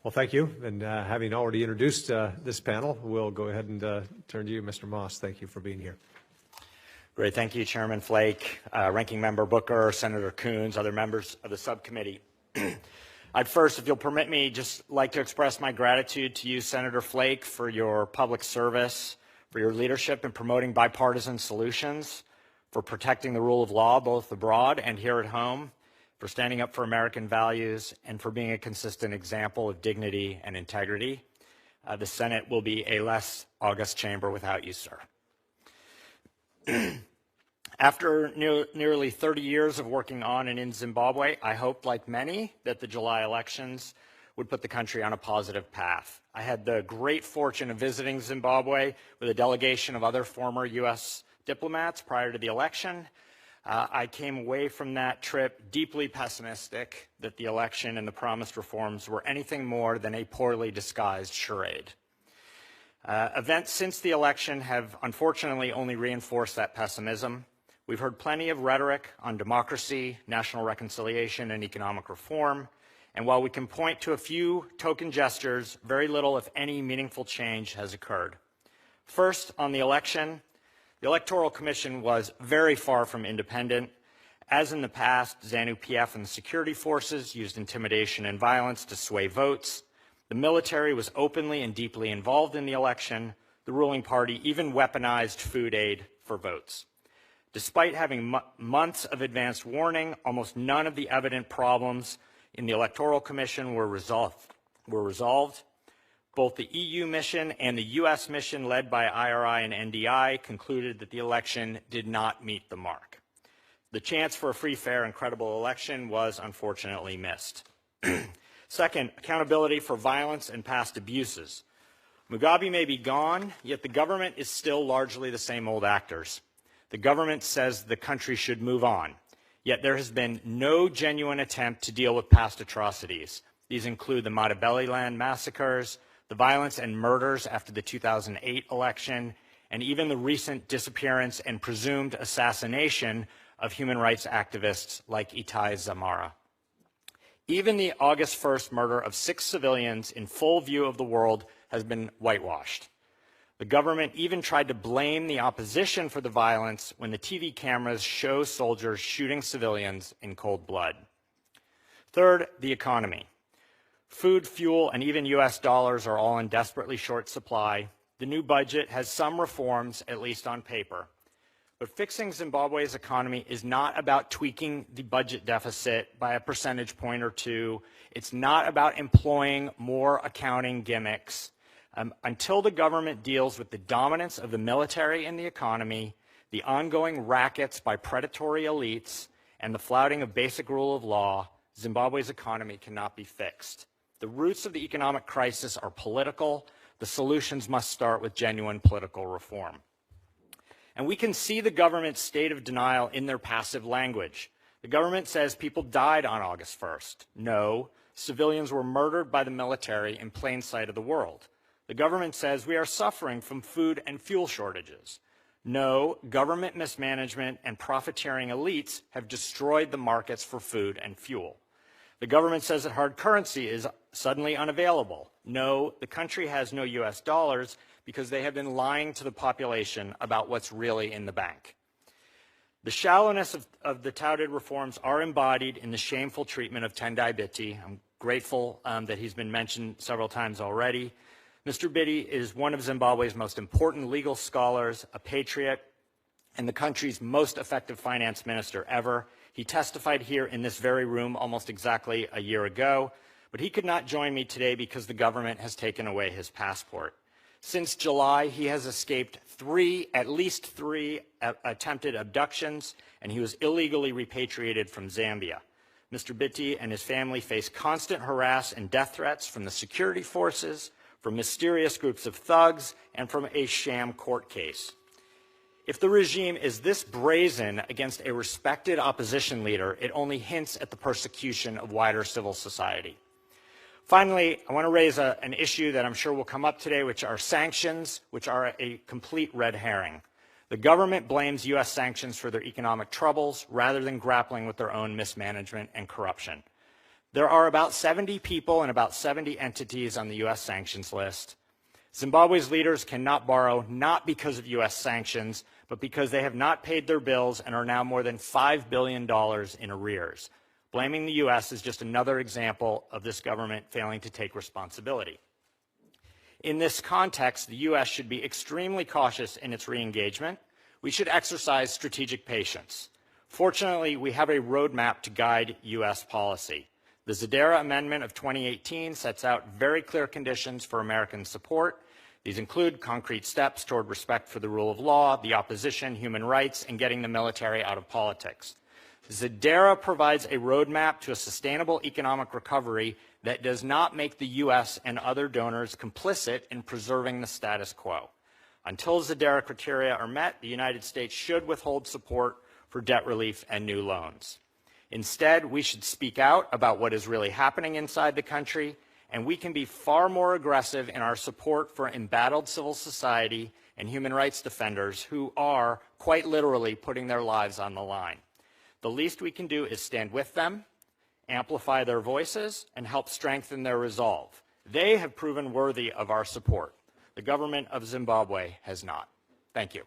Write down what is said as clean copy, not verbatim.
Well, thank you. And having already introduced this panel, we'll go ahead and turn to you, Mr. Moss. Thank you for being here. Great. Thank you, Chairman Flake, Ranking Member Booker, Senator Coons, other members of the subcommittee. I'd first, if you'll permit me, just like to express my gratitude to you, Senator Flake, for your public service, for your leadership in promoting bipartisan solutions, for protecting the rule of law both abroad and here at home, for standing up for American values, and for being a consistent example of dignity and integrity. The Senate will be a less august chamber without you, sir. After nearly 30 years of working on and in Zimbabwe, I hoped, like many, that the July elections would put the country on a positive path. I had the great fortune of visiting Zimbabwe with a delegation of other former U.S. diplomats prior to the election. I came away from that trip deeply pessimistic that the election and the promised reforms were anything more than a poorly disguised charade. Events since the election have unfortunately only reinforced that pessimism. We've heard plenty of rhetoric on democracy, national reconciliation, and economic reform. And while we can point to a few token gestures, very little, if any, meaningful change has occurred. First, on the election, the Electoral Commission was very far from independent. As in the past, ZANU-PF and the security forces used intimidation and violence to sway votes. The military was openly and deeply involved in the election. The ruling party even weaponized food aid for votes. Despite having months of advanced warning, almost none of the evident problems in the Electoral Commission were resolved. Both the EU mission and the US mission led by IRI and NDI concluded that the election did not meet the mark. The chance for a free, fair, and credible election was unfortunately missed. Second, accountability for violence and past abuses. Mugabe may be gone, yet the government is still largely the same old actors. The government says the country should move on, yet there has been no genuine attempt to deal with past atrocities. These include the Matabeleland massacres, the violence and murders after the 2008 election, and even the recent disappearance and presumed assassination of human rights activists like Itai Zamara. Even the August 1st murder of 6 civilians in full view of the world has been whitewashed. The government even tried to blame the opposition for the violence when the TV cameras show soldiers shooting civilians in cold blood. Third, the economy. Food, fuel, and even US dollars are all in desperately short supply. The new budget has some reforms, at least on paper. But fixing Zimbabwe's economy is not about tweaking the budget deficit by a percentage point or two. It's not about employing more accounting gimmicks. Until the government deals with the dominance of the military in the economy, the ongoing rackets by predatory elites, and the flouting of basic rule of law, Zimbabwe's economy cannot be fixed. The roots of the economic crisis are political. The solutions must start with genuine political reform. And we can see the government's state of denial in their passive language. The government says people died on August 1st. No, civilians were murdered by the military in plain sight of the world. The government says we are suffering from food and fuel shortages. No, government mismanagement and profiteering elites have destroyed the markets for food and fuel. The government says that hard currency is suddenly unavailable. No, the country has no US dollars because they have been lying to the population about what's really in the bank. The shallowness of the touted reforms are embodied in the shameful treatment of Tendai Biti. I'm grateful that he's been mentioned several times already. Mr. Biti is one of Zimbabwe's most important legal scholars, a patriot, and the country's most effective finance minister ever. He testified here in this very room almost exactly a year ago, but he could not join me today because the government has taken away his passport. Since July, he has escaped at least three attempted abductions, and he was illegally repatriated from Zambia. Mr. Biti and his family face constant harass and death threats from the security forces, from mysterious groups of thugs, and from a sham court case. If the regime is this brazen against a respected opposition leader, it only hints at the persecution of wider civil society. Finally, I want to raise an issue that I'm sure will come up today, which are sanctions, which are a complete red herring. The government blames US sanctions for their economic troubles rather than grappling with their own mismanagement and corruption. There are about 70 people and about 70 entities on the U.S. sanctions list. Zimbabwe's leaders cannot borrow not because of U.S. sanctions, but because they have not paid their bills and are now more than $5 billion in arrears. Blaming the U.S. is just another example of this government failing to take responsibility. In this context, the U.S. should be extremely cautious in its re-engagement. We should exercise strategic patience. Fortunately, we have a roadmap to guide U.S. policy. The Zadera Amendment of 2018 sets out very clear conditions for American support. These include concrete steps toward respect for the rule of law, the opposition, human rights, and getting the military out of politics. Zadera provides a roadmap to a sustainable economic recovery that does not make the U.S. and other donors complicit in preserving the status quo. Until Zadera criteria are met, the United States should withhold support for debt relief and new loans. Instead, we should speak out about what is really happening inside the country, and we can be far more aggressive in our support for embattled civil society and human rights defenders who are, quite literally, putting their lives on the line. The least we can do is stand with them, amplify their voices, and help strengthen their resolve. They have proven worthy of our support. The government of Zimbabwe has not. Thank you.